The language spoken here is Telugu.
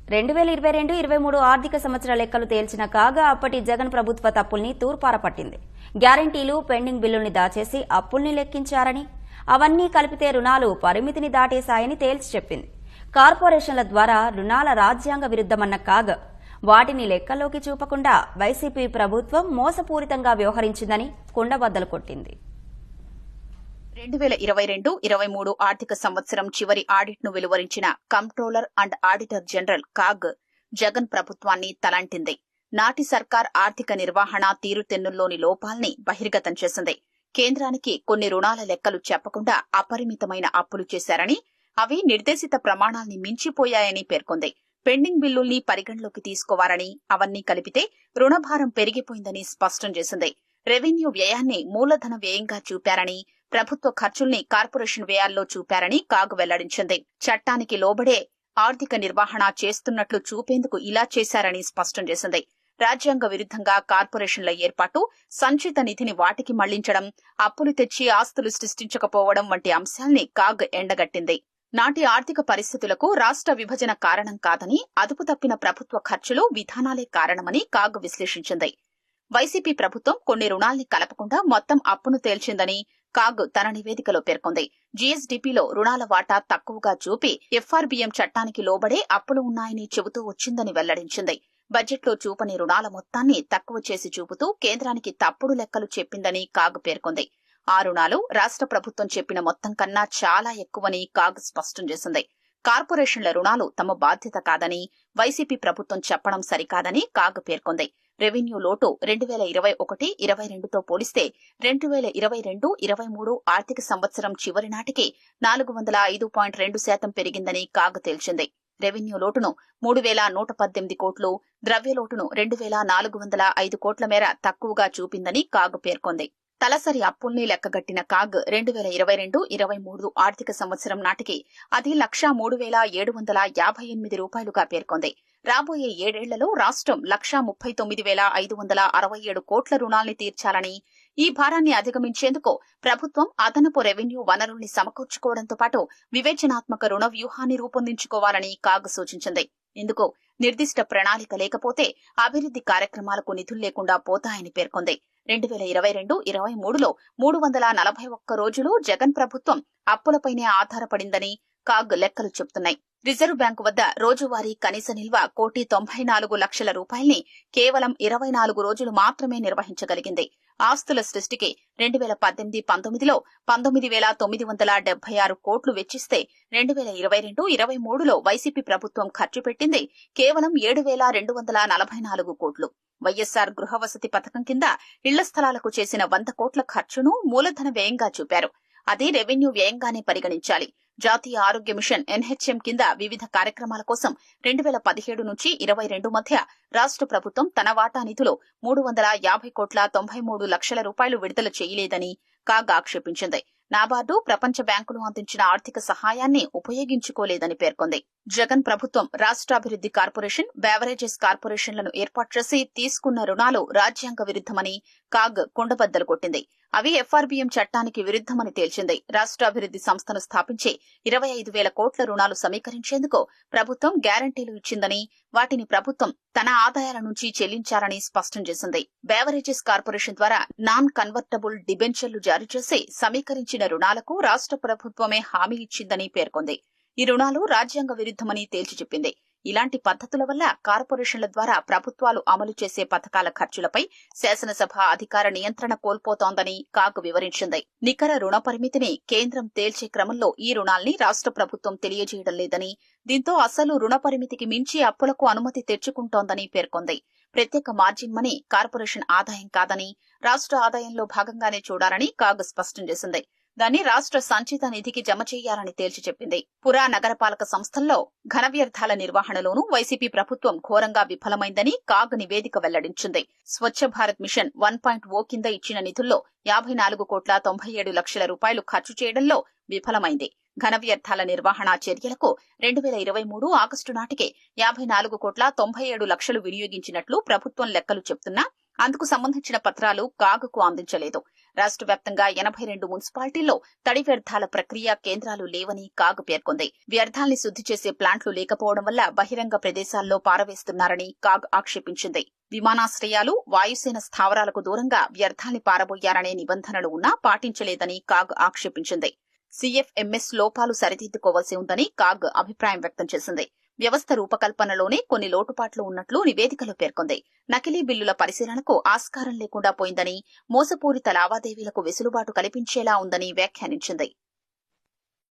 2022-23 ఆర్థిక సంవత్సర లెక్కలు తేల్చిన కాగా అప్పటి జగన్ ప్రభుత్వ తప్పుల్ని తూర్పార పట్టింది. గ్యారంటీలు, పెండింగ్ బిల్లుల్ని దాచేసి అప్పుల్ని లెక్కించారని, అవన్నీ కలిపితే రుణాలు పరిమితిని దాటేశాయని తేల్చి చెప్పింది. కార్పొరేషన్ల ద్వారా రుణాల రాజ్యాంగ విరుద్ధమన్న కాగా వాటిని లెక్కల్లోకి చూపకుండా వైసీపీ ప్రభుత్వం మోసపూరితంగా వ్యవహరించిందని కుండబద్దలు కొట్టింది. 2022-23 ఆర్థిక సంవత్సరం చివరి ఆడిట్ ను వెలువరించిన comptroller and auditor general CAG Jagan ప్రభుత్వాన్ని తలంటింది. నాటి సర్కార్ ఆర్థిక నిర్వహణ తీరుతెన్నుల్లోని లోపాల్ని బహిర్గతం చేసింది. కేంద్రానికి కొన్ని రుణాల లెక్కలు చెప్పకుండా అపరిమితమైన అప్పులు చేశారని, అవి నిర్దేశిత ప్రమాణాల్ని మించిపోయాయని పేర్కొంది. పెండింగ్ బిల్లుల్ని పరిగణలోకి తీసుకోవాలని, అవన్నీ కలిపితే రుణభారం పెరిగిపోయిందని స్పష్టం చేసింది. రెవెన్యూ వ్యయాన్ని మూలధన వ్యయంగా చూపారని, ప్రభుత్వ ఖర్చుల్ని కార్పొరేషన్ వ్యయాల్లో చూపారని కాగ్ వెల్లడించింది. చట్టానికి లోబడే ఆర్థిక నిర్వహణ చేస్తున్నట్లు చూపేందుకు ఇలా చేశారని స్పష్టం చేసింది. రాజ్యాంగ విరుద్ధంగా కార్పొరేషన్ల ఏర్పాటు, సంచిత నిధిని వాటికి మళ్లించడం, అప్పులు తెచ్చి ఆస్తులు సృష్టించకపోవడం వంటి అంశాల్ని కాగ్ ఎండగట్టింది. నాటి ఆర్థిక పరిస్థితులకు రాష్ట్ర విభజన కారణం కాదని, అదుపు తప్పిన ప్రభుత్వ ఖర్చులు, విధానాలే కారణమని కాగ్ విశ్లేషించింది. వైసీపీ ప్రభుత్వం కొన్ని రుణాల్ని కలపకుండా మొత్తం అప్పును తేల్చిందని కాగ్ తన నివేదికలో పేర్కొంది. జీఎస్డీపీలో రుణాల వాటా తక్కువగా చూపి ఎఫ్ఆర్బీఎం చట్టానికి లోబడే అప్పులు ఉన్నాయని చెబుతూ వచ్చిందని వెల్లడించింది. బడ్జెట్లో చూపని రుణాల మొత్తాన్ని తక్కువ చేసి చూపుతూ కేంద్రానికి తప్పుడు లెక్కలు చెప్పిందని కాగ్ పేర్కొంది. ఆ రుణాలు రాష్ట్ర ప్రభుత్వం చెప్పిన మొత్తం కన్నా చాలా ఎక్కువని కాగ్ స్పష్టం చేసింది. కార్పొరేషన్ల రుణాలు తమ బాధ్యత కాదని వైసీపీ ప్రభుత్వం చెప్పడం సరికాదని కాగ్ పేర్కొంది. రెవెన్యూ లోటు 2021-22తో పోలిస్తే 2022-23 ఆర్థిక సంవత్సరం చివరి నాటికి 405.2% పెరిగిందని కాగ్ తేల్చింది. రెవెన్యూ లోటును 3,118 కోట్లు, ద్రవ్యలోటును 2,405 కోట్ల మేర తక్కువగా చూపిందని కాగ్ పేర్కొంది. తలసరి అప్పుల్ని లెక్కగట్టిన కాగ్ 2022-23 ఆర్థిక సంవత్సరం నాటికి అది 1,03,758 రూపాయలుగా పేర్కొంది. రాబోయే 7 ఏళ్లలో రాష్ట్రం 1,39,567 కోట్ల రుణాల్ని తీర్చాలని, ఈ భారాన్ని అధిగమించేందుకు ప్రభుత్వం అదనపు రెవెన్యూ వనరుల్ని సమకూర్చుకోవడంతో పాటు వివేచనాత్మక రుణ వ్యూహాన్ని రూపొందించుకోవాలని కాగ్ సూచించింది. ఇందుకు నిర్దిష్ట ప్రణాళిక లేకపోతే అభివృద్ది కార్యక్రమాలకు నిధులు లేకుండా పోతాయని పేర్కొంది. 2022-23లో 341 రోజులు జగన్ ప్రభుత్వం అప్పులపైనే ఆధారపడిందని కాగ్ లెక్కలు చెబుతున్నాయి. రిజర్వ్ బ్యాంకు వద్ద రోజువారీ కనీస నిల్వ 1,94,00,000 రూపాయల్ని కేవలం 24 రోజులు మాత్రమే నిర్వహించగలిగింది. ఆస్తుల సృష్టికి 2018-19లో 19,976 కోట్లు వెచ్చిస్తే 2022-23లో వైసీపీ ప్రభుత్వం ఖర్చు పెట్టింది కేవలం 7,244 కోట్లు. వైఎస్సార్ గృహవసతి పథకం కింద ఇళ్ల స్థలాలకు చేసిన 100 కోట్ల ఖర్చును మూలధన వ్యయంగా చూపారు. అది రెవెన్యూ వ్యయంగానే పరిగణించాలి. జాతీయ ఆరోగ్య మిషన్ ఎన్హెచ్ఎం కింద వివిధ కార్యక్రమాల కోసం 2017-22 మధ్య రాష్ట్ర ప్రభుత్వం తన వాటా నిధులు 350,93,00,000 రూపాయలు విడుదల చేయలేదని కాగ్ ఆక్షేపించింది. నాబార్డు, ప్రపంచ బ్యాంకులు అందించిన ఆర్థిక సహాయాన్ని ఉపయోగించుకోలేదని పేర్కొంది. జగన్ ప్రభుత్వం రాష్ట్రాభివృద్ది కార్పొరేషన్, బేవరేజెస్ కార్పొరేషన్లను ఏర్పాటు చేసి తీసుకున్న రుణాలు రాజ్యాంగ విరుద్దమని కాగ్ కుండబద్దలు కొట్టింది. అవి ఎఫ్ఆర్బీఎం చట్టానికి విరుద్దమని తేల్చింది. రాష్ట్రాభివృద్ది సంస్థను స్థాపించి 25,000 కోట్ల రుణాలు సమీకరించేందుకు ప్రభుత్వం గ్యారంటీలు ఇచ్చిందని, వాటిని ప్రభుత్వం తన ఆదాయాల నుంచి చెల్లించాలని స్పష్టం చేసింది. బేవరేజెస్ కార్పొరేషన్ ద్వారా నాన్ కన్వర్టబుల్ డిబెంచర్లు జారీ చేసి సమీకరించిన రుణాలకు రాష్ట్ర ప్రభుత్వమే హామీ ఇచ్చిందని పేర్కొంది. ఈ రుణాలు రాజ్యాంగ విరుద్దమని తేల్చి చెప్పింది. ఇలాంటి పద్ధతుల వల్ల కార్పొరేషన్ల ద్వారా ప్రభుత్వాలు అమలు చేసే పథకాల ఖర్చులపై శాసనసభ అధికార నియంత్రణ కోల్పోతోందని కాగ్ వివరించింది. నికర రుణ పరిమితిని కేంద్రం తేల్చే క్రమంలో ఈ రుణాల్ని రాష్ట్ర ప్రభుత్వం తెలియజేయడం లేదని, దీంతో అసలు రుణ పరిమితికి మించి అప్పులకు అనుమతి తెచ్చుకుంటోందని పేర్కొంది. ప్రత్యేక మార్జిన్ మనీ కార్పొరేషన్ ఆదాయం కాదని, రాష్ట్ర ఆదాయంలో భాగంగానే చూడాలని కాగ్ స్పష్టం చేసింది. దాన్ని రాష్ట్ర సంచిత నిధికి జమ చేయాలని తేల్చి చెప్పింది. పురా నగరపాలక సంస్థల్లో ఘన వ్యర్థాల నిర్వహణలోనూ వైసీపీ ప్రభుత్వం ఘోరంగా విఫలమైందని కాగ్ నివేదిక వెల్లడించింది. స్వచ్ఛ భారత్ మిషన్ 1.0 కింద ఇచ్చిన నిధుల్లో 54,97,00,000 రూపాయలు ఖర్చు చేయడంలో విఫలమైంది. ఘన వ్యర్థాల నిర్వహణ చర్యలకు 2023 ఆగస్టు నాటికే 54,97,00,000 వినియోగించినట్లు ప్రభుత్వం లెక్కలు చెప్తున్నా అందుకు సంబంధించిన పత్రాలు కాగ్కు అందించలేదు. రాష్ట్ర వ్యాప్తంగా 82 మున్సిపాలిటీల్లో తడి వ్యర్థాల ప్రక్రియ కేంద్రాలు లేవని కాగ్ పేర్కొంది. వ్యర్థాల్ని శుద్ధి చేసే ప్లాంట్లు లేకపోవడం వల్ల బహిరంగ ప్రదేశాల్లో పారవేస్తున్నారని కాగ్ ఆక్షేపించింది. విమానాశ్రయాలు, వాయుసేన స్థావరాలకు దూరంగా వ్యర్థాల్ని పారబోయారనే నిబంధనలు ఉన్నా పాటించలేదని కాగ్ ఆక్షేపించింది. CFMS లోపాలు సరిదిద్దుకోవాల్సి ఉందని కాగ్ అభిప్రాయం వ్యక్తం చేసింది. వ్యవస్థ రూపకల్పనలోనే కొన్ని లోటుపాట్లు ఉన్నట్లు నివేదికలో పేర్కొంది. నకిలీ బిల్లుల పరిశీలనకు ఆస్కారం లేకుండా పోయిందని, మోసపూరిత లావాదేవీలకు వెసులుబాటు కల్పించేలా ఉందని వ్యాఖ్యానించింది.